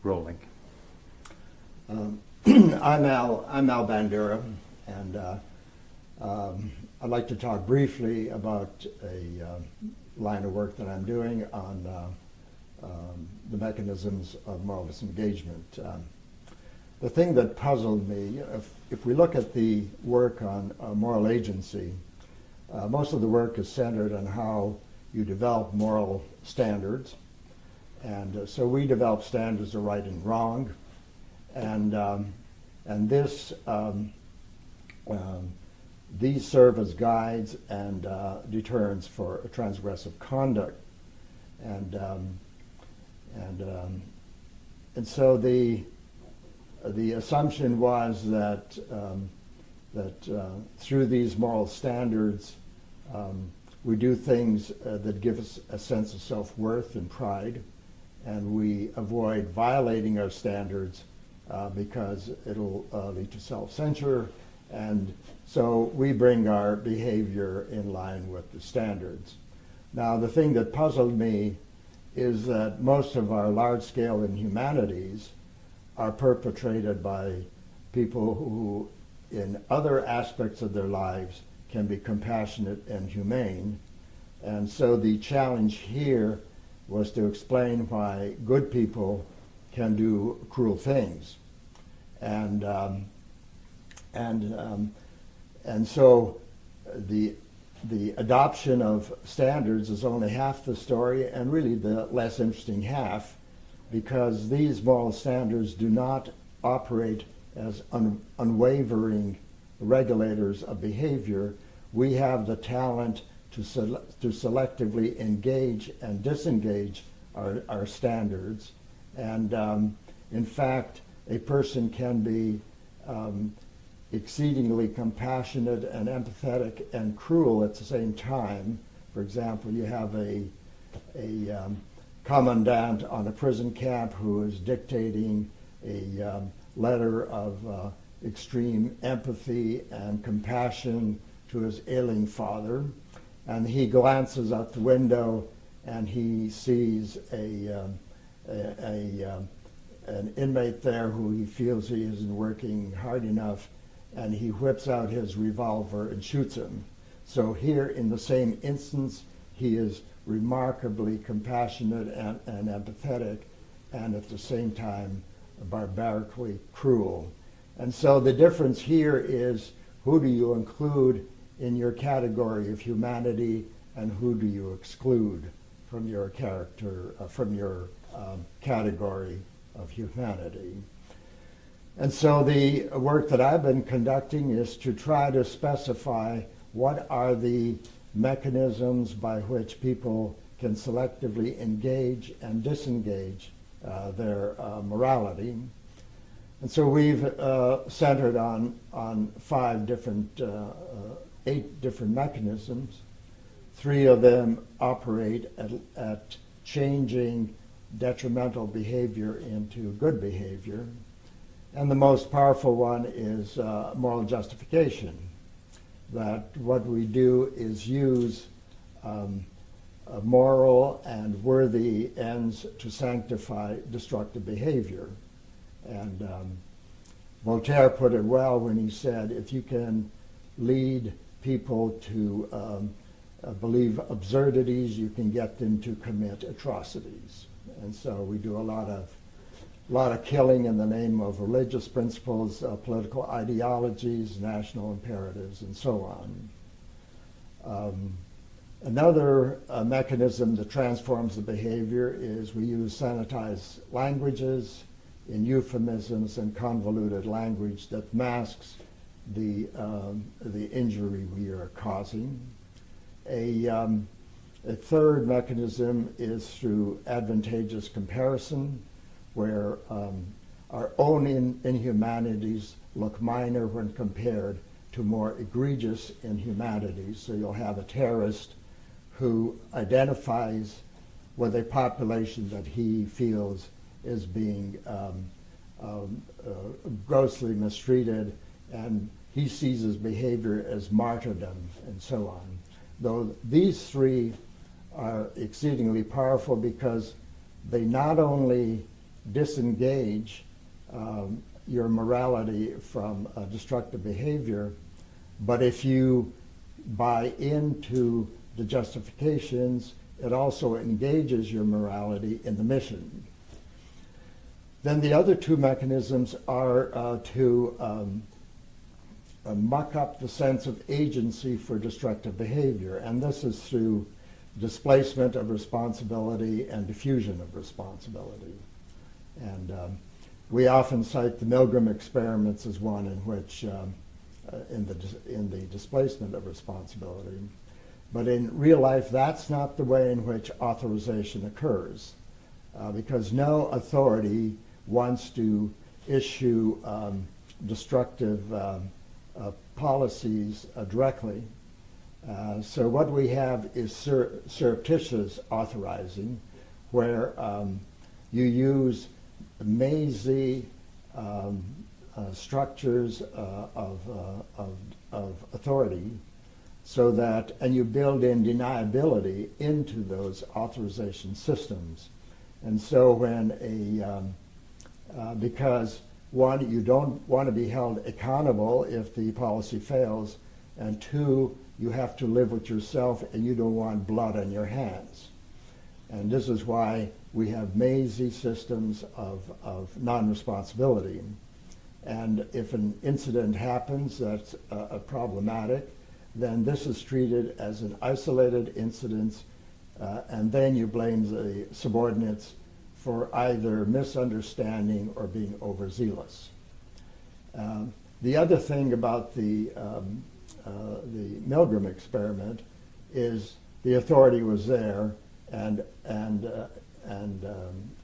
rolling. I'm Al Bandura, and I'd like to talk briefly about a line of work that I'm doing on the mechanisms of moral disengagement. The thing that puzzled me, if we look at the work on moral agency, most of the work is centered on how you develop moral standards. And so we develop standards of right and wrong. And these serve as guides and deterrents for transgressive conduct. And so the assumption was that through these moral standards, we do things that give us a sense of self-worth and pride, and we avoid violating our standards because it'll lead to self-censure, and so we bring our behavior in line with the standards. Now, the thing that puzzled me is that most of our large-scale inhumanities are perpetrated by people who, in other aspects of their lives, can be compassionate and humane. And so the challenge here was to explain why good people can do cruel things. And so the adoption of standards is only half the story, and really the less interesting half, because these moral standards do not operate as unwavering regulators of behavior. We have the talent to selectively engage and disengage our standards. And in fact, a person can be exceedingly compassionate and empathetic and cruel at the same time. For example, you have a commandant on a prison camp who is dictating a letter of extreme empathy and compassion to his ailing father, and he glances out the window and he sees an inmate there who he feels he isn't working hard enough, and he whips out his revolver and shoots him. So here, in the same instance, he is remarkably compassionate and empathetic, and at the same time barbarically cruel. And so the difference here is, who do you include in your category of humanity, and who do you exclude from your category of humanity? And so the work that I've been conducting is to try to specify what are the mechanisms by which people can selectively engage and disengage their morality. And so we've centered on 8 different mechanisms. 3 of them operate at changing detrimental behavior into good behavior. And the most powerful one is moral justification, that what we do is use moral and worthy ends to sanctify destructive behavior. And Voltaire put it well when he said, if you can lead people to believe absurdities, you can get them to commit atrocities. And so we do a lot of killing in the name of religious principles, political ideologies, national imperatives, and so on. Another mechanism that transforms the behavior is we use sanitized languages in euphemisms and convoluted language that masks the injury we are causing. A third mechanism is through advantageous comparison, where our own inhumanities look minor when compared to more egregious inhumanities. So you'll have a terrorist who identifies with a population that he feels is being grossly mistreated, and he sees his behavior as martyrdom, and so on. Though these 3 are exceedingly powerful because they not only disengage your morality from destructive behavior, but if you buy into the justifications, it also engages your morality in the mission. Then the other two mechanisms are to muck up the sense of agency for destructive behavior, and this is through displacement of responsibility and diffusion of responsibility. And we often cite the Milgram experiments as one in which, in the displacement of responsibility. But in real life, that's not the way in which authorization occurs, because no authority wants to issue destructive policies directly. So what we have is surreptitious authorizing, where you use mazy structures of authority, so that, and you build in deniability into those authorization systems. And so when because one, you don't want to be held accountable if the policy fails, and two, you have to live with yourself and you don't want blood on your hands. And this is why we have mazy systems of non-responsibility. And if an incident happens that's problematic, then this is treated as an isolated incident, and then you blame the subordinates for either misunderstanding or being overzealous. The other thing about the Milgram experiment is the authority was there and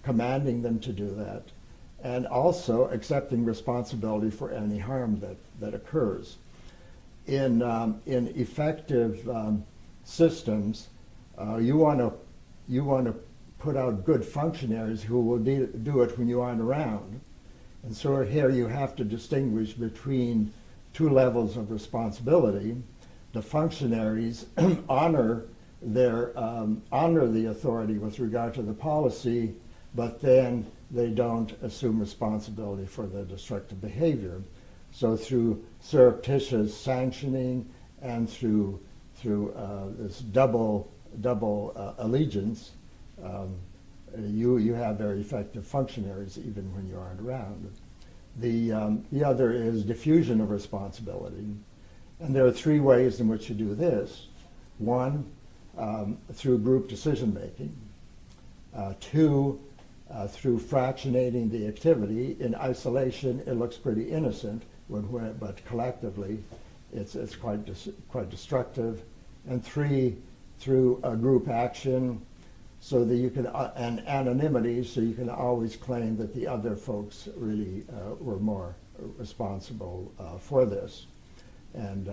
commanding them to do that, and also accepting responsibility for any harm that occurs. In effective systems, you want to put out good functionaries who will do it when you aren't around. And so here you have to distinguish between two levels of responsibility. The functionaries honor the authority with regard to the policy, but then they don't assume responsibility for their destructive behavior. So through surreptitious sanctioning and through this double allegiance, you have very effective functionaries even when you aren't around. The other is diffusion of responsibility. And there are three ways in which you do this. One, through group decision making. Two, through fractionating the activity. In isolation, it looks pretty innocent, but collectively, it's quite destructive. And three, through group action, so that you can, and anonymity, so you can always claim that the other folks really were more responsible for this. And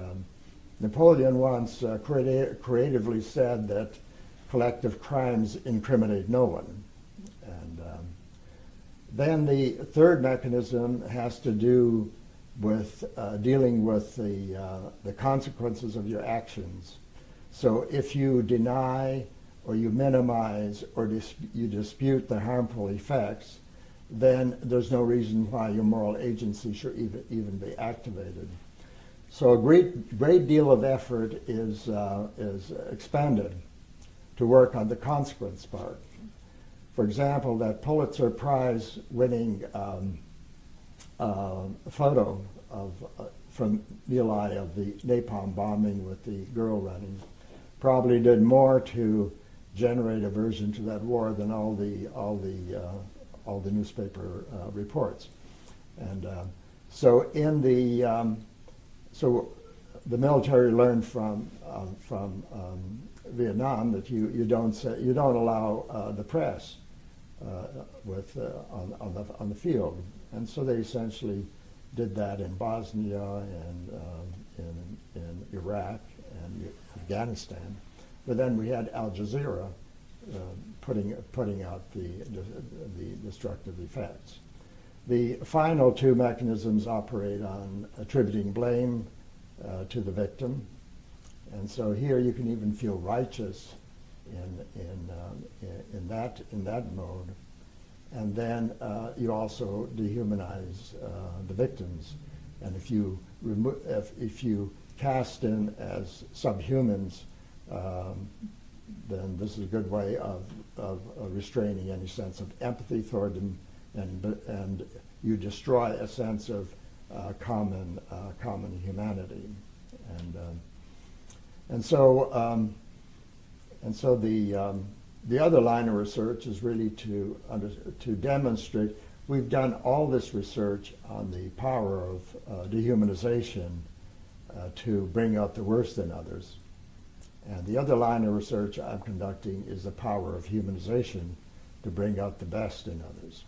Napoleon once creatively said that collective crimes incriminate no one. And then the third mechanism has to do with dealing with the consequences of your actions. So if you deny or you minimize or you dispute the harmful effects, then there's no reason why your moral agency should even be activated. So a great deal of effort is expended to work on the consequence part. For example, that Pulitzer Prize winning photo from Eli of the napalm bombing with the girl running probably did more to generate aversion to that war than all the newspaper reports. And so the military learned from Vietnam that you don't allow the press on the field, and so they essentially did that in Bosnia and in Iraq and Afghanistan. But then we had Al Jazeera putting out the destructive effects. The final two mechanisms operate on attributing blame to the victim, and so here you can even feel righteous in that mode. and then you also dehumanize the victims. And if you if you cast in as subhumans, then this is a good way of restraining any sense of empathy toward them, and you destroy a sense of common humanity, and so the other line of research is really to demonstrate. We've done all this research on the power of dehumanization to bring out the worst in others. And the other line of research I'm conducting is the power of humanization to bring out the best in others.